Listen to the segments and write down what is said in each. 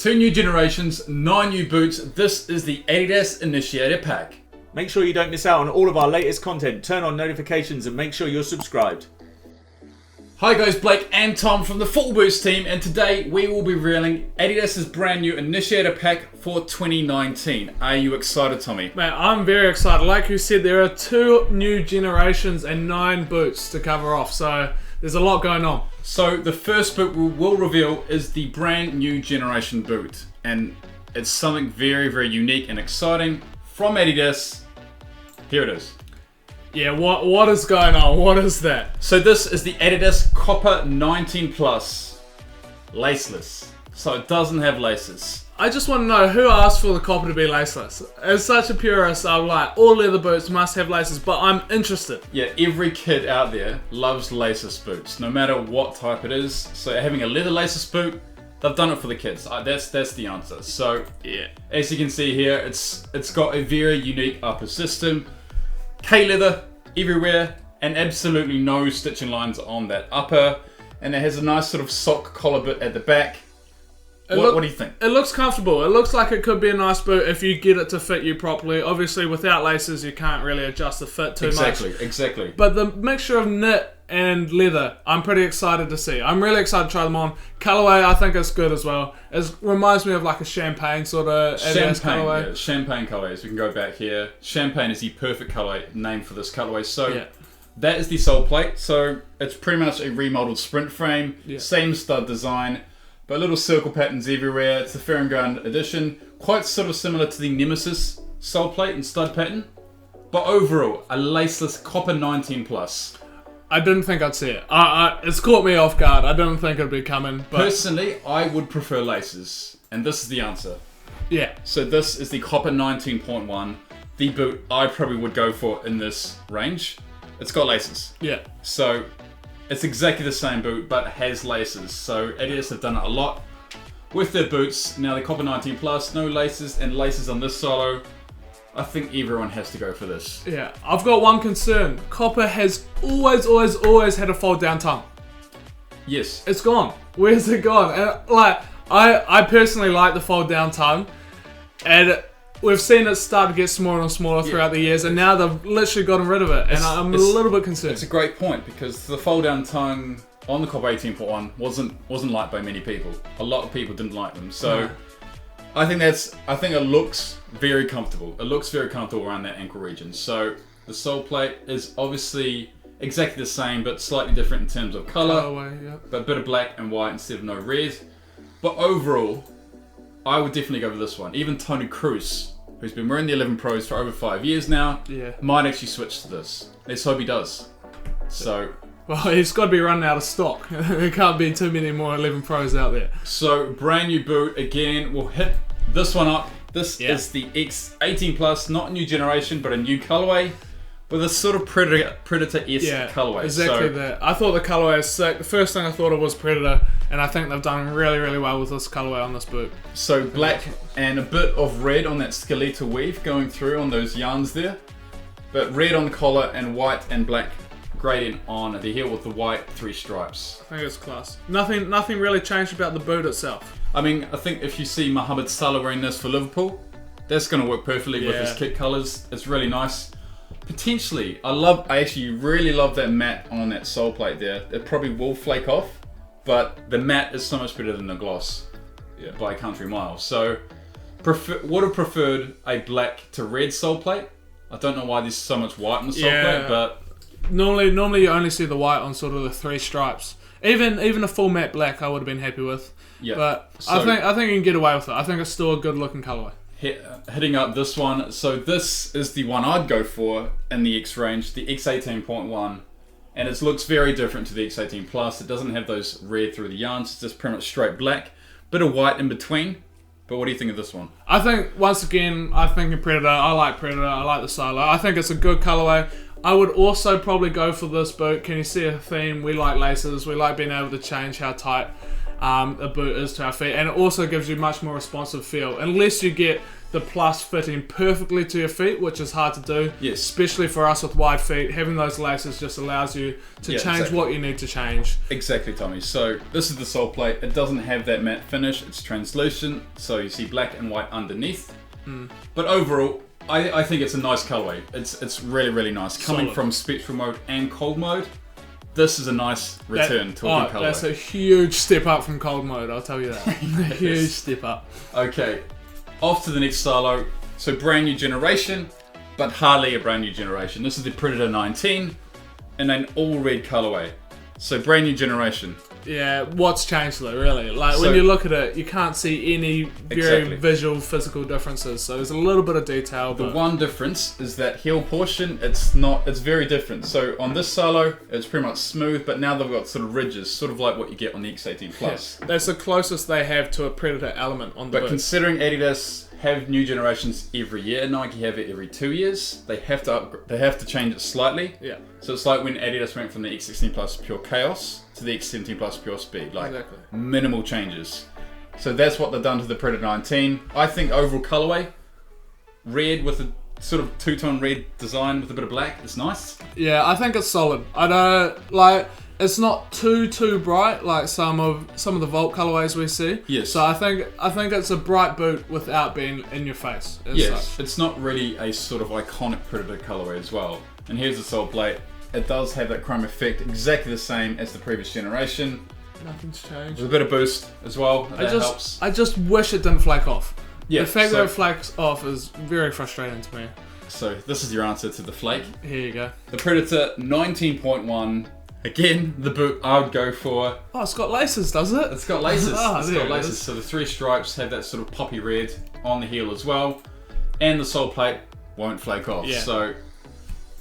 2 new generations, 9 new boots. This is the adidas Initiator Pack. Make sure you don't miss out on all of our latest content. Turn on notifications and make sure you're subscribed. Hi guys, Blake and Tom from the Full Boost team, and today we will be revealing Adidas's brand new Initiator Pack for 2019. Are you excited, Tommy? Man, I'm very excited. Like you said, there are 2 new generations and 9 boots to cover off, so there's a lot going on. So the first boot we will reveal is the brand new generation boot, and it's something very, very unique and exciting from Adidas. Here it is. Yeah, what is going on? What is that? So this is the Adidas Copa 19 Plus laceless. So it doesn't have laces. I just want to know who asked for the Copa to be laceless. As such a purist, I'm like, all leather boots must have laces, but I'm interested. Yeah, every kid out there loves laceless boots, no matter what type it is. So having a leather laceless boot, they've done it for the kids. That's the answer. So yeah, as you can see here, it's got a very unique upper system. K-leather everywhere, and absolutely no stitching lines on that upper. And it has a nice sort of sock collar bit at the back. What do you think? It looks comfortable. It looks like it could be a nice boot if you get it to fit you properly. Obviously, without laces, you can't really adjust the fit too much. Exactly. But the mixture of knit and leather, I'm pretty excited to see. I'm really excited to try them on. Colorway, I think is good as well. It reminds me of like a champagne sort of colorway. Yeah, champagne colorways. We can go back here. Champagne is the perfect colorway name for this colorway. So yeah, that is the sole plate. So it's pretty much a remodeled sprint frame. Yeah. Same Same stud design, but little circle patterns everywhere. It's the Fair and Ground edition. Quite sort of similar to the Nemesis sole plate and stud pattern. But overall, a laceless Copa 19 Plus. I didn't think I'd see it. It's caught me off guard. I didn't think it'd be coming. But Personally, I would prefer laces. And this is the answer. yeah, So this is the Copa 19.1. The boot I probably would go for in this range. It's got laces. yeah. So it's exactly the same boot, but has laces. So Adidas have done it a lot with their boots. Now the Copa 19 Plus, no laces, and laces on this solo. I think everyone has to go for this. Yeah, I've got one concern. Copa has always had a fold down tongue. Yes. It's gone. Where's it gone? And like, I personally like the fold down tongue, and we've seen it start to get smaller and smaller throughout the years, and now they've literally gotten rid of it, and I'm a little bit concerned. It's a great point, because the fold down tongue on the Copa 18.1 wasn't liked by many people. A lot of people didn't like them. So I think it looks very comfortable. It looks very comfortable around that ankle region. So the sole plate is obviously exactly the same, but slightly different in terms of color. Colorway, yeah. But a bit of black and white instead of no red. But overall, I would definitely go for this one. Even Tony Cruz, who's been wearing the 11 Pros for over 5 years now, might actually switch to this. Let's hope he does. So, Well, he's got to be running out of stock. There can't be too many more 11 Pros out there. so brand new boot again. We'll hit this one up. This is the X18 Plus, not a new generation, but a new colorway with a sort of Predator-esque colorway. Exactly that. I thought the colorway is sick. The first thing I thought of was Predator, and I think they've done really, really well with this colorway on this boot. So black and a bit of red on that skeletal weave going through on those yarns there. But red on the collar and white and black gradient on the heel with the white 3 stripes. I think it's class. Nothing really changed about the boot itself. I mean, I think if you see Mohamed Salah wearing this for Liverpool, that's going to work perfectly with his kit colours. It's really nice. Potentially, I actually really love that matte on that sole plate there. It probably will flake off, but the matte is so much better than the gloss by a country mile. So, would have preferred a black to red sole plate. I don't know why there's so much white on the sole plate, but normally you only see the white on sort of the 3 stripes. Even a full matte black, I would have been happy with. Yeah, but so, I think you can get away with it. I think it's still a good looking colorway. Hitting up this one, so this is the one I'd go for in the X range, the X18.1, and it looks very different to the X18 Plus. It doesn't have those red through the yarns. It's just pretty much straight black, bit of white in between. But what do you think of this one? I think once again, I think Predator. I like Predator. I like the Salah. I think it's a good colorway. I would also probably go for this boot. Can you see a theme? We like laces. We like being able to change how tight a boot is to our feet, and it also gives you much more responsive feel. Unless you get the plus fitting perfectly to your feet, which is hard to do. Yes. Especially for us with wide feet. Having those laces just allows you to change what you need to change. Exactly, Tommy. So this is the sole plate. It doesn't have that matte finish. It's translucent, so you see black and white underneath. But overall, I think it's a nice colorway. It's really, really nice. Coming from spectral mode and cold mode, this is a nice return to a good colorway. That's a huge step up from cold mode, I'll tell you that. Huge step up. Okay, off to the next stylo. So brand new generation, but hardly a brand new generation. This is the Predator 19 in an all red colorway. So brand new generation. Yeah, what's changed though, really? Like when you look at it, you can't see any very visual, physical differences. So there's a little bit of detail. The one difference is that heel portion. It's very different. So on this silo, it's pretty much smooth, but now they've got sort of ridges, sort of like what you get on the X18 Plus. Yeah, that's the closest they have to a Predator element on the boot. But considering Adidas have new generations every year, Nike have it every 2 years, they have to change it slightly. Yeah. So it's like when Adidas went from the X16 Plus Pure Chaos to the X17 Plus Pure Speed, like minimal changes. So that's what they've done to the Predator 19. I think overall colorway, red with a sort of two-tone red design with a bit of black, is nice. Yeah, I think it's solid. I don't like. It's not too bright like some of the Volt colorways we see. Yes. So I think it's a bright boot without being in your face. Yes. It's not really a sort of iconic Predator colorway as well. And here's the sole plate. It does have that chrome effect, exactly the same as the previous generation. Nothing's changed. With a bit of boost as well. That helps. I just wish it didn't flake off. Yeah, the fact that it flakes off is very frustrating to me. So this is your answer to the flake. Here you go. The Predator 19.1. Again, the boot I would go for. Oh, it's got laces, does it? It's got laces. It's got laces. So the three stripes have that sort of poppy red on the heel as well. And the sole plate won't flake off. Yeah. So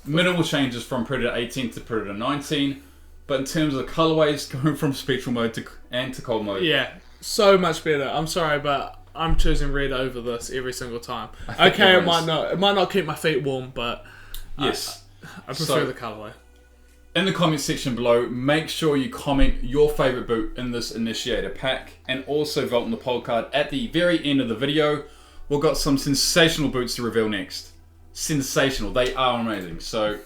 minimal changes from Predator 18 to Predator 19. But in terms of colorways, going from spectral mode to cold mode. Yeah, so much better. I'm sorry, but I'm choosing red over this every single time. Okay, it might not keep my feet warm, but yes, I prefer the colorway. In the comment section below, make sure you comment your favourite boot in this Initiator pack, and also vote on the poll card at the very end of the video. We've got some sensational boots to reveal next. Sensational, they are amazing. So,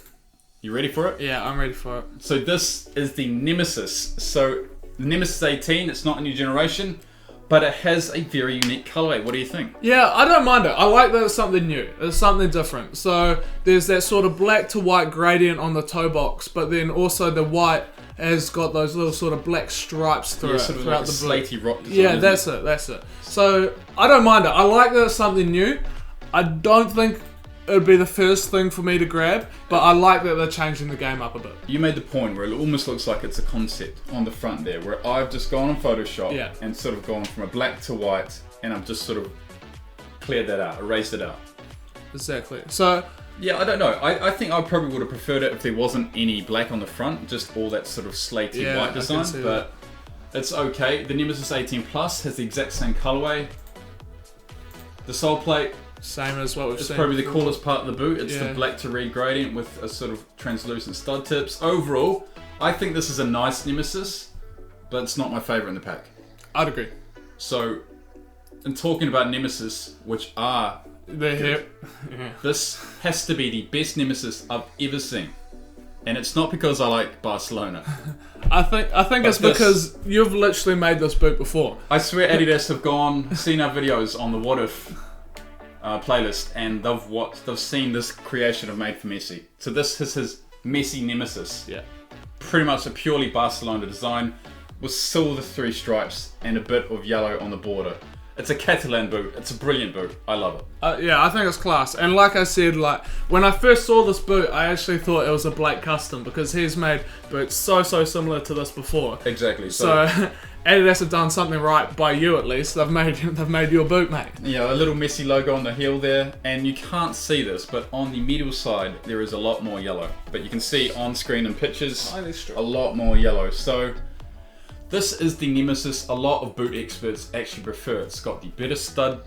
you ready for it? Yeah, I'm ready for it. So this is the Nemesis. So, the Nemesis 18, it's not a new generation, but it has a very unique colorway. What do you think? Yeah, I don't mind it. I like that it's something new. It's something different. So there's that sort of black to white gradient on the toe box, but then also the white has got those little sort of black stripes throughout sort of throughout like the slatey rock design. Yeah, that's it. So I don't mind it. I like that it's something new. I don't think it would be the first thing for me to grab, but I like that they're changing the game up a bit. You made the point where it almost looks like it's a concept on the front there, where I've just gone on Photoshop and sort of gone from a black to white, and I've just sort of cleared that out, erased it out. Exactly. So yeah, I don't know. I think I probably would have preferred it if there wasn't any black on the front, just all that sort of slatey white design, but it's okay. The Nemesis 18 Plus has the exact same colorway. The sole plate, same as what we've seen. It's probably the coolest part of the boot. It's the black to red gradient with a sort of translucent stud tips. Overall, I think this is a nice Nemesis, but it's not my favourite in the pack. I'd agree. So, in talking about Nemesis, which are good, this has to be the best Nemesis I've ever seen. And it's not because I like Barcelona. I think it's because you've literally made this boot before. I swear Adidas have seen our videos on the What If playlist, and they've seen this creation I've made for Messi. So this is his Messi Nemesis. Yeah. Pretty much a purely Barcelona design with still the three stripes and a bit of yellow on the border. It's a Catalan boot. It's a brilliant boot. I love it. Yeah, I think it's class. And like I said, like when I first saw this boot, I actually thought it was a Blake custom because he's made boots so similar to this before. Exactly. So Adidas have done something right by you at least. They've made your boot, mate. Yeah, a little Messi logo on the heel there, and you can't see this, but on the middle side there is a lot more yellow. But you can see on screen in pictures a lot more yellow. So this is the Nemesis a lot of boot experts actually prefer. It's got the better stud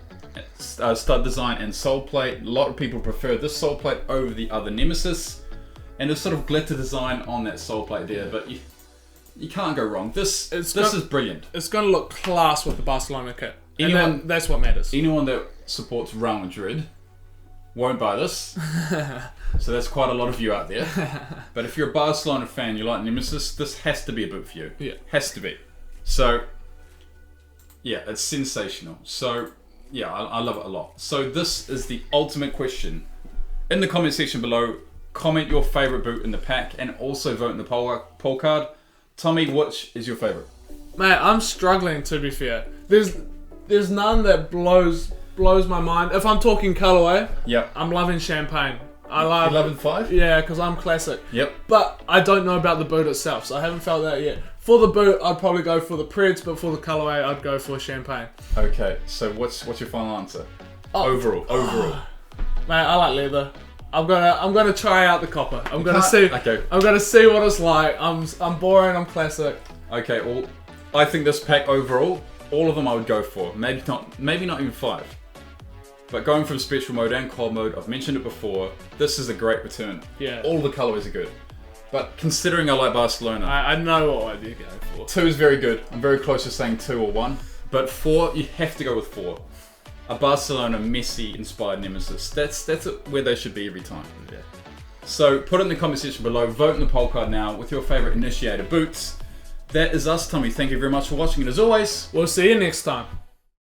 design and sole plate. A lot of people prefer this sole plate over the other Nemesis, and there's sort of glitter design on that sole plate there, but you can't go wrong. This is brilliant. It's going to look class with the Barcelona kit. That's what matters. Anyone that supports Real Madrid won't buy this. So that's quite a lot of you out there. But if you're a Barcelona fan, you like Nemesis, this has to be a boot for you. Yeah. Has to be. So, yeah, it's sensational. So, yeah, I love it a lot. So this is the ultimate question. In the comment section below, comment your favourite boot in the pack and also vote in the poll card. Tommy, which is your favourite? Mate, I'm struggling, to be fair. There's none that blows my mind. If I'm talking colourway, yep, I'm loving Champagne. I love 11.5? Yeah, because I'm classic. Yep. But I don't know about the boot itself, so I haven't felt that yet. For the boot, I'd probably go for the Preds, but for the colourway, I'd go for Champagne. Okay, so what's your final answer? Overall. Mate, I like leather. I'm gonna try out the Copa. I'm gonna see. Okay. I'm gonna see what it's like. I'm boring. I'm classic. Okay. Well, I think this pack overall, all of them I would go for. Maybe not even 5. But going from special mode and cold mode, I've mentioned it before. This is a great return. Yeah. All the colorways are good. But considering I like Barcelona, I know what I'd be going for. 2 is very good. I'm very close to saying 2 or 1. But 4, you have to go with 4. A Barcelona Messi inspired Nemesis. That's where they should be every time. Yeah. So put it in the comment section below. Vote in the poll card now with your favorite Initiator boots. That is us, Tommy. Thank you very much for watching, and as always, we'll see you next time.